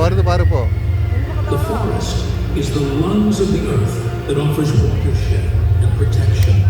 The forest is the lungs of the earth that offers watershed and protection.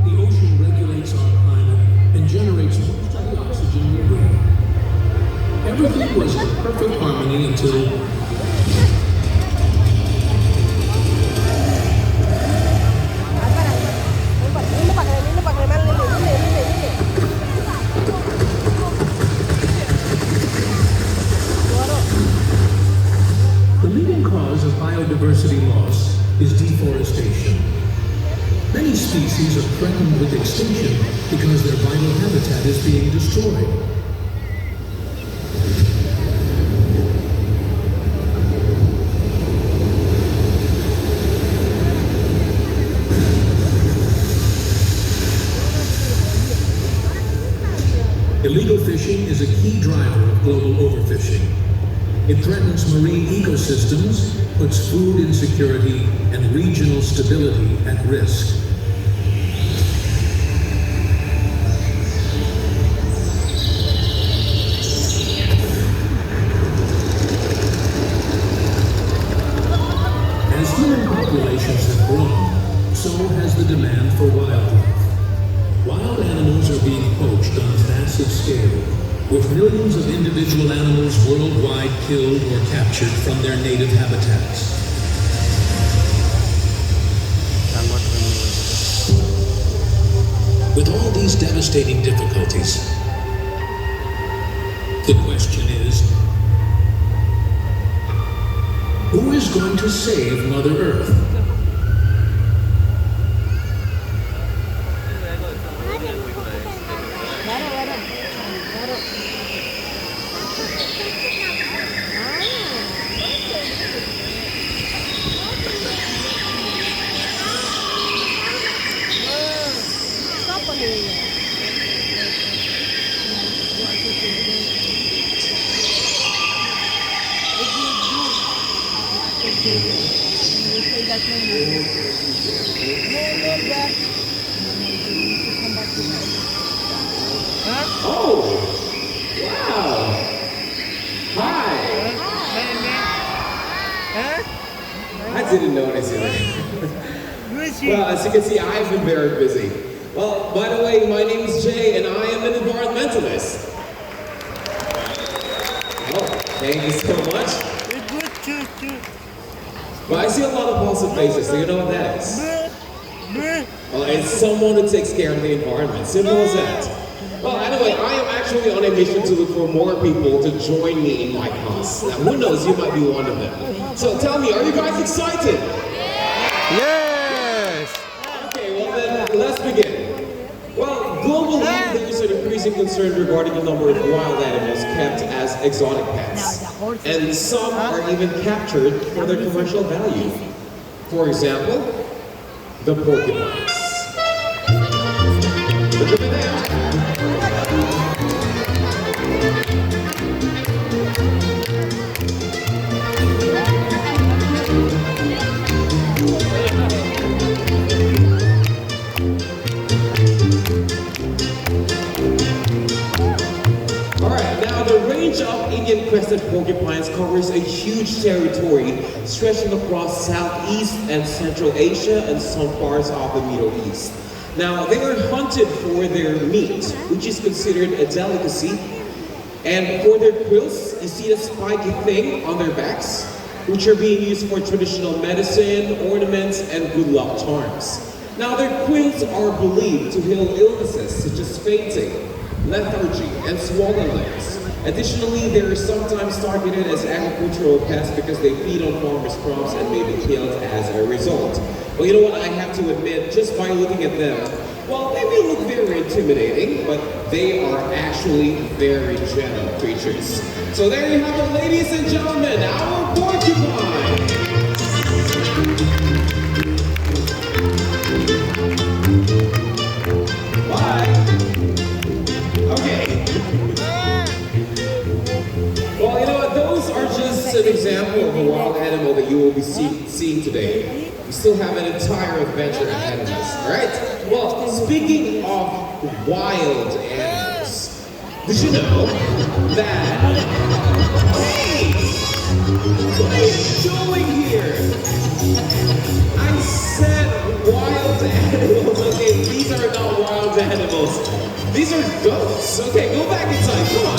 The ocean regulates our climate and generates most of the oxygen we breathe. Everything was in perfect harmony until the leading cause of biodiversity loss is deforestation. Many species are threatened with extinction because their vital habitat is being destroyed. Illegal fishing is a key driver of global overfishing. It threatens marine ecosystems, puts food insecurity and regional stability at risk. As human populations have grown, so has the demand for wildlife. Wild animals are being poached on a massive scale, with millions of individual animals worldwide killed or captured from their native habitats. With all these devastating difficulties, the question is, who is going to save Mother Earth? Oh, wow. Hi. I didn't notice it. Well, as you can see, I've been very busy. Well, by the way, my name is Jay, and I am an environmentalist. Oh, thank you so much. Well, I see a lot of positive faces, so you know what that is. Well, it's someone who takes care of the environment. Simple as that. Well, anyway, I am actually on a mission to look for more people to join me in my cause. Now, who knows, you might be one of them. So tell me, are you guys excited? Yes! Okay, well then, let's begin. Well, globally, there's an increasing concern regarding the number of wild animals kept as exotic pets. And some are even captured for their commercial value. For example, the porcupines. Look at that. Indian-crested porcupines covers a huge territory stretching across Southeast and Central Asia and some parts of the Middle East. Now, they are hunted for their meat, which is considered a delicacy, and for their quills, you see the spiky thing on their backs, which are being used for traditional medicine, ornaments, and good luck charms. Now, their quills are believed to heal illnesses such as fainting, lethargy, and swollen legs. Additionally, they are sometimes targeted as agricultural pests because they feed on farmers' crops and may be killed as a result. Well, you know what, I have to admit, just by looking at them, well, they may look very intimidating, but they are actually very gentle creatures. So there you have it, ladies and gentlemen, our porcupine! Bye! Okay. Well, you know what, those are just an example of a wild animal that you will be seeing today. We still have an entire adventure ahead of us, alright? Well, speaking of wild animals, did you know that... Hey! What are you doing here? I said wild animals. Okay, these are not wild animals. These are goats. Okay, go back inside. Come on.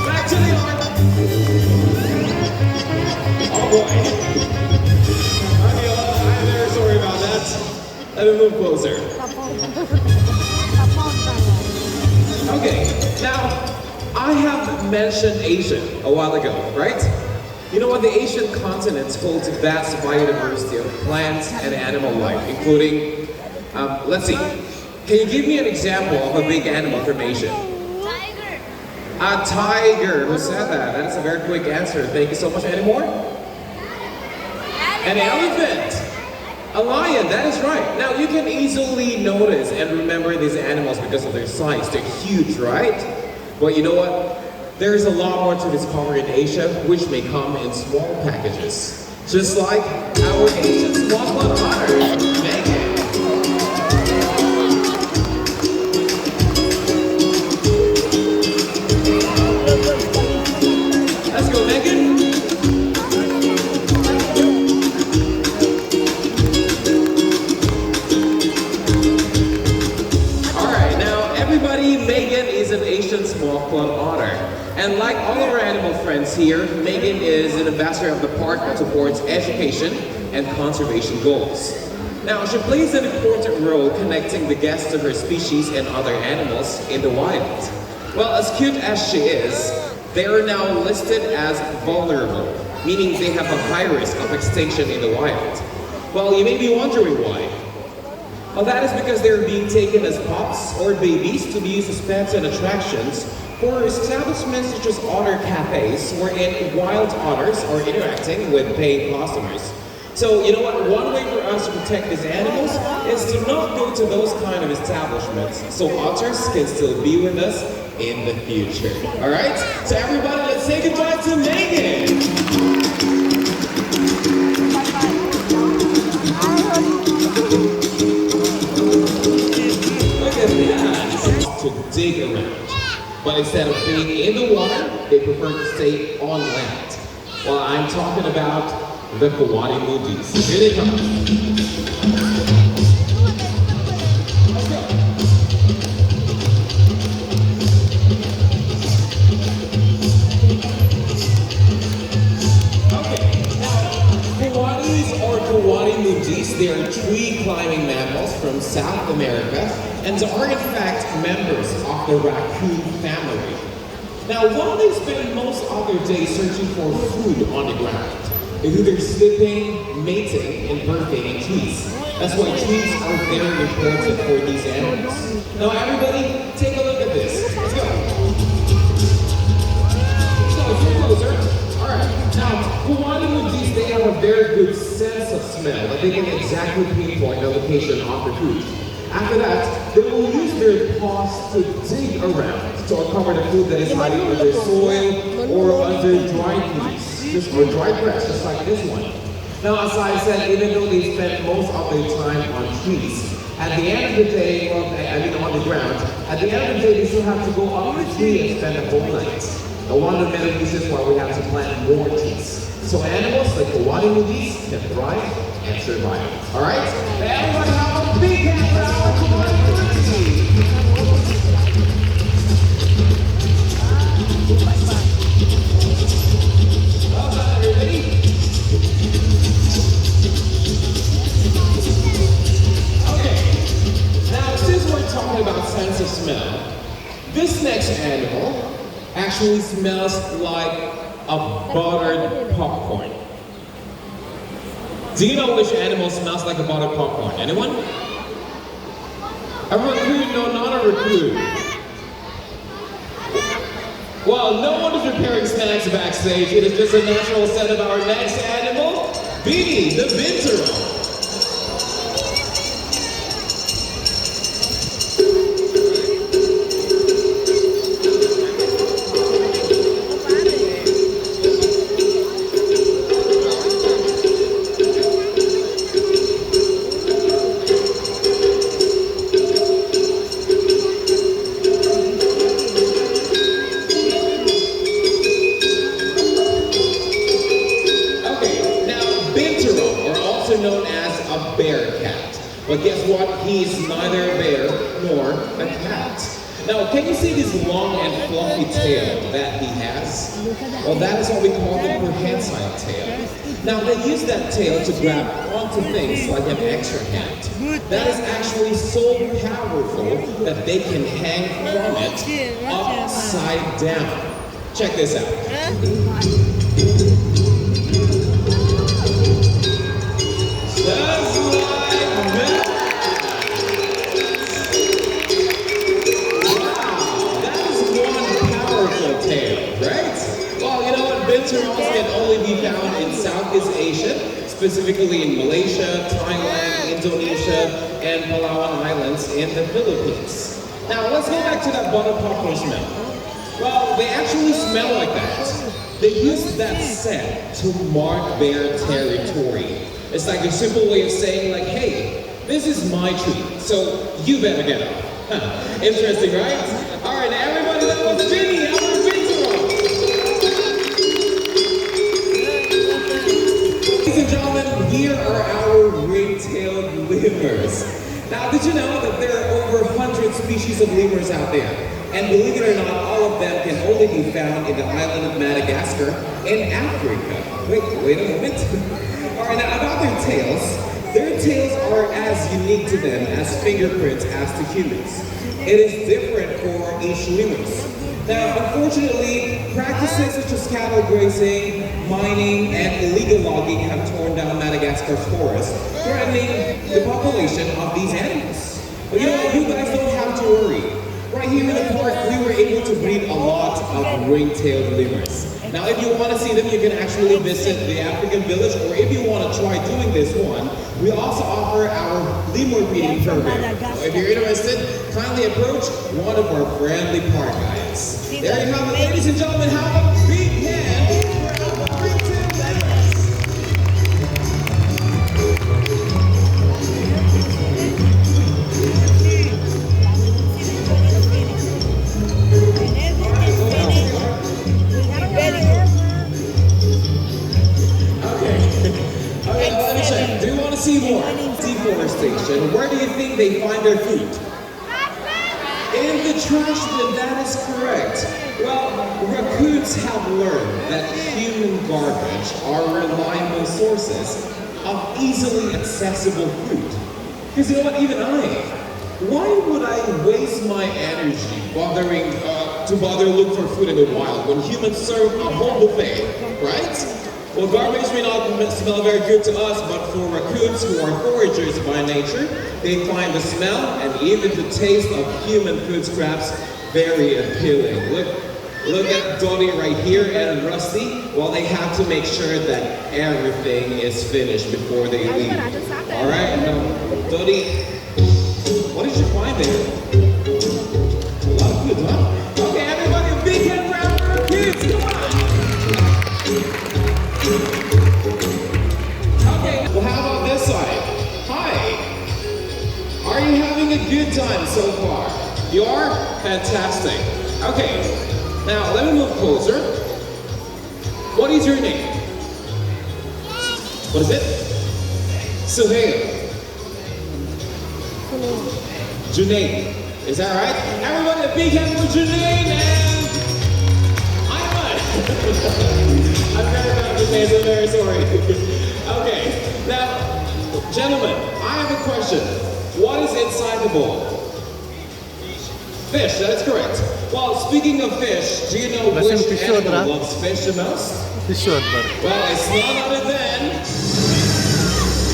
Back to the yard. Oh boy. Okay, well, I'm very sorry about that. Let me move closer. Okay, now I have mentioned Asia a while ago, right? You know what? The Asian continent holds a vast biodiversity of plants and animal life, including, let's see, can you give me an example of a big animal from Asia? Tiger. A tiger. Who said that? That is a very quick answer. Thank you so much. Any more? An elephant. A lion. That is right. Now you can easily notice and remember these animals because of their size. They're huge, right? But you know what? There is a lot more to discover in Asia, which may come in small packages. Just like our Asian small blood otter, Megan. Let's go, Megan. Alright, now everybody, Megan is an Asian small blood otter. And like all of our animal friends here, Megan is an ambassador of the park that supports education and conservation goals. Now, she plays an important role connecting the guests to her species and other animals in the wild. Well, as cute as she is, they are now listed as vulnerable, meaning they have a high risk of extinction in the wild. Well, you may be wondering why. Well, that is because they're being taken as pups or babies to be used as pets and attractions for establishments such as otter cafes, wherein wild otters are interacting with paying customers. So, you know what? One way for us to protect these animals is to not go to those kind of establishments, so otters can still be with us in the future. All right? So everybody, let's say goodbye to Megan. Look at that. To dig around. But instead of being in the water, they prefer to stay on land. Well, I'm talking about the Kawadi Moodies. Here they come. Let's go. Okay, now, Kawadis or Kawadi Moodies, they are tree climbing mammals from South America and are in fact members of the raccoon family. Now, while they spend most of their day searching for food on the ground, they do their sleeping, mating, and birthing in trees. That's why trees are very important for these animals. Now, everybody, take a look at this. Let's go. So, get closer. All right. Now, Kawadi Moodies, they have a very good sense of smell, that they can exactly pinpoint the location of the food. After that, they will use their paws to dig around to uncover the food that is hiding under soil or under dried leaves, or dried grass, just like this one. Now, as I said, even though they spend most of their time on trees, at the end of the day, on the ground, at the end of the day, they still have to go up the tree and spend the whole night. Now, one of the many reasons why we have to plant more trees. So animals like the Kawadi Moodies can thrive and survive. All right? Everybody have a big hand for our Kawadi Moodies. Well done, everybody. Okay. Now, since we're talking about sense of smell, this next animal actually smells like a buttered popcorn. Do you know which animal smells like a buttered popcorn? Anyone? A raccoon? No, not a raccoon. Well, no one is preparing snacks backstage. It is just a natural set of our next animal, Beanie the Binturong. known as a bear cat. But guess what? He's neither a bear nor a cat. Now, can you see this long and fluffy tail that he has? Well, that is what we call the prehensile tail. Now, they use that tail to grab onto things like an extra hand. That is actually so powerful that they can hang from it upside down. Check this out. Just like that. Wow, that is one powerful tail, right? Well, you know what? Binturongs can only be found in Southeast Asia, specifically in Malaysia, Thailand, Indonesia, and Palawan Islands in the Philippines. Now, let's go back to that butter popcorn smell. Well, they actually smell like that. They use that scent to mark their territory. It's like a simple way of saying like, hey, this is my treat, so you better get up. Huh. Interesting, right? All right, everybody, that was Vinny. I was Binturong. Ladies and gentlemen, here are our ring-tailed lemurs. Now, did you know that there are over 100 species of lemurs out there? And believe it or not, all of them can only be found in the island of Madagascar in Africa. Wait a moment. All right, now about their tails are as unique to them as fingerprints as to humans. It is different for each lemurs. Now, unfortunately, practices such as cattle grazing, mining, and illegal logging have torn down Madagascar's forests, threatening the population of these animals. But you know what? You guys don't have to worry. Right here in the park, we were able to breed a lot of ring-tailed lemurs. Now, if you want to see them, you can actually visit the African village, or if you want to try doing this one, we also offer our lemur breeding program. So if you're interested, kindly approach one of our friendly park guides. There you have it, ladies and gentlemen. How about a big hand for our ring-tailed lemurs? See more. Deforestation. Where do you think they find their food? In the trash bin, that is correct. Well, raccoons have learned that human garbage are reliable sources of easily accessible food. Because you know what, even why would I waste my energy to bother look for food in the wild when humans serve a whole buffet, right? Well, garbage may not smell very good to us, but for raccoons who are foragers by nature, they find the smell and even the taste of human food scraps very appealing. Look at Dottie right here and Rusty. Well, they have to make sure that everything is finished before they leave. All right, now, Dottie, what did you find there? A lot of food, huh? Okay, everybody, a big hand round for raccoons, come on! Okay, well how about this side? Hi! Are you having a good time so far? You are? Fantastic. Okay, now let me move closer. What is your name? What is it? Suhail. Junaid. Is that right? Everybody a big hand for Junaid and I'm very bad with names, I'm very sorry. Okay, now, gentlemen, I have a question. What is inside the bowl? Fish, that is correct. Well, speaking of fish, do you know which animal loves fish the most? Well, it's none other than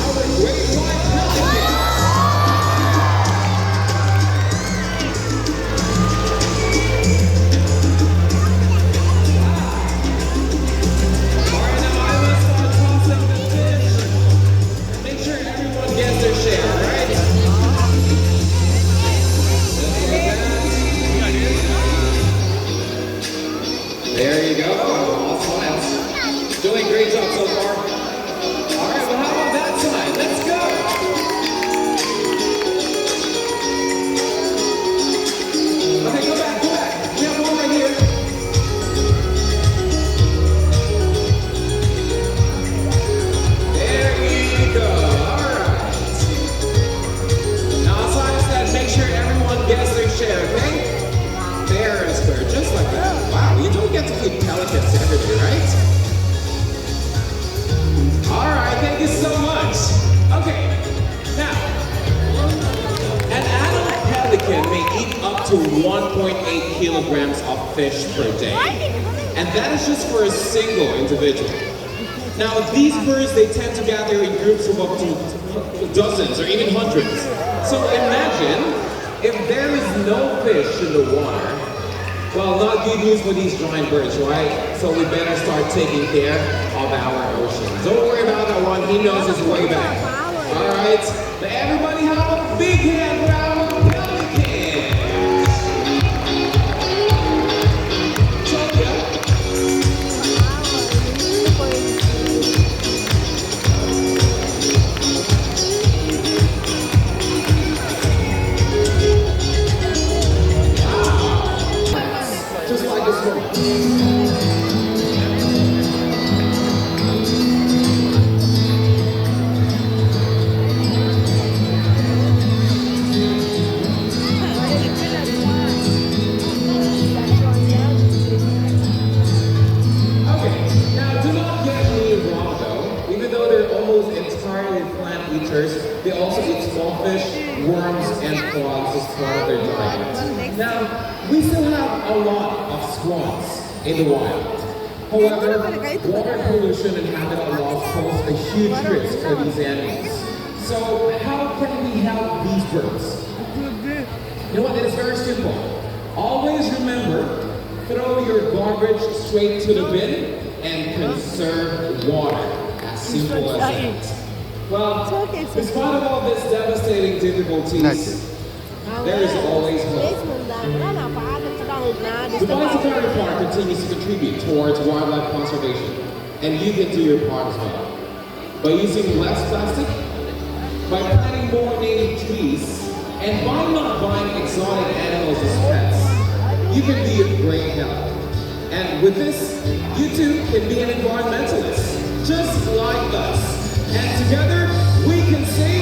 our great white pelican. There you go. All smiles. Doing a great job so far. All right, well, how about that side? Let's go. Okay, go back, go back. We have one right here. There you go. get to feed pelicans everywhere, right? Alright, thank you so much. Okay, now, an adult pelican may eat up to 1.8 kilograms of fish per day. And that is just for a single individual. Now, these birds, they tend to gather in groups of up to dozens or even hundreds. So imagine if there is no fish in the water. Well, not good news for these giant birds, right? So we better start taking care of our oceans. Don't worry about that one, he knows his way back. All right, but everybody have a big hand for our pelicans. Just like this one. Okay, now do not get me wrong though. Even though they're almost entirely plant eaters, they also eat small fish, worms, and frogs as part of their diet. Now, we still have a lot of swans in the wild. However, water pollution and habitat loss pose a huge risk for these animals. So, how can we help these birds? You know what? It is very simple. Always remember, throw your garbage straight to the bin and conserve water. As simple as that. Well, despite of all this devastating difficulties, there is always hope. Dubai Safari Park continues to contribute towards wildlife conservation, and you can do your part as well. By using less plastic, by planting more native trees, and by not buying exotic animals as pets, you can be of great help. And with this, you too can be an environmentalist, just like us. And together, we can save